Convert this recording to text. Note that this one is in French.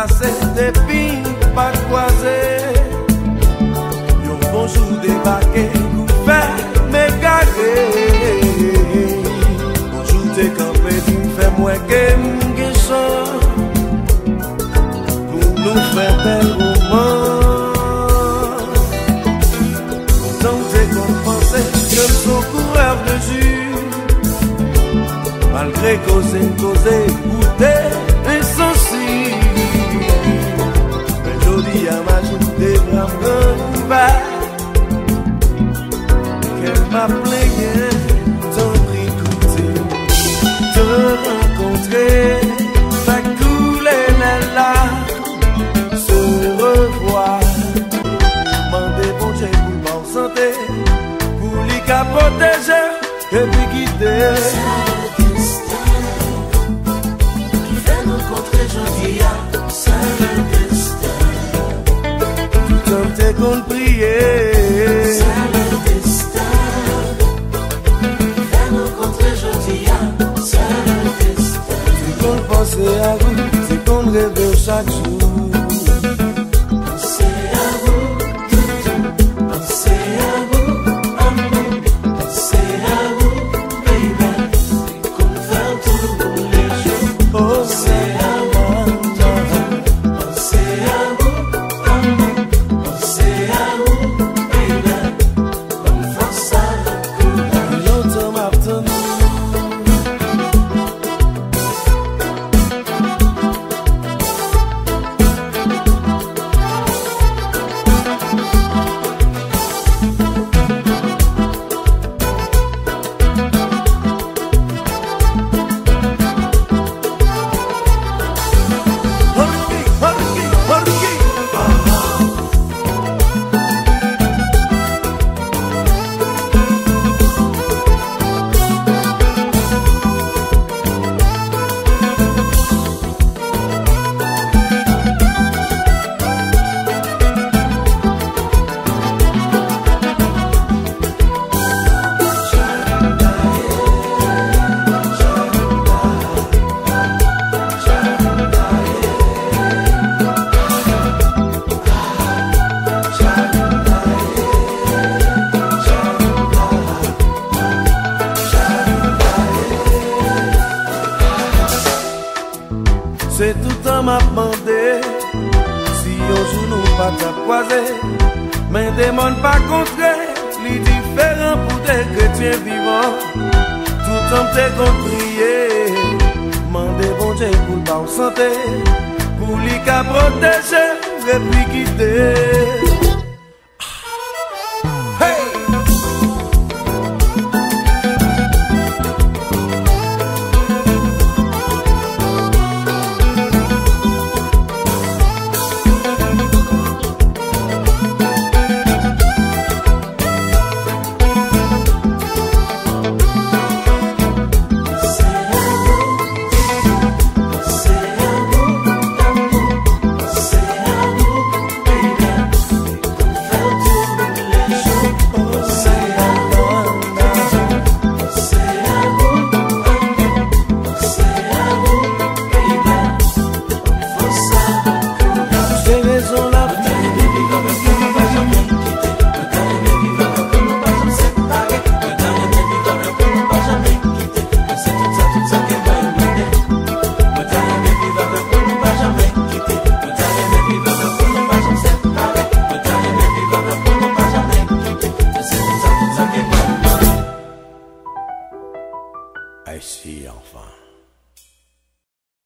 passé depuis pas croisé. Yon bonjour débarqué, nous fait m'égarer. Bonjour t'es campé, tu fais moins que m'guéchant. Pour nous faire bel roman. Autant t'es qu'on pensait, comme son coureur de jus. Malgré causer, goûter, insensible. Mais jodi à ma joue des bras qu'elle m'a playé, tant pris goûter, te rencontrer, ça couler les larmes, se revoir, demander bon Dieu pour ma santé, pour lui qu'à protéger et puis quitter. T'es qu'on prier. C'est le destin. Fais nous rencontrer aujourd'hui. C'est le destin. C'est qu'on pense à vous, c'est qu'on rêve chaque jour. Pensez à vous, pensez à vous, amour. Pensez à vous, baby. C'est qu'on fait tous les jours. Pensez à vous, pensez à vous, amour. C'est tout temps m'a demandé si un jour nous pas croiser, mais des mondes pas contrés, les différents pour des chrétiens vivants. Tout temps t'es qu'on prier, mandez bon Dieu pour la santé, pour lui qu'à protéger et puis quitter.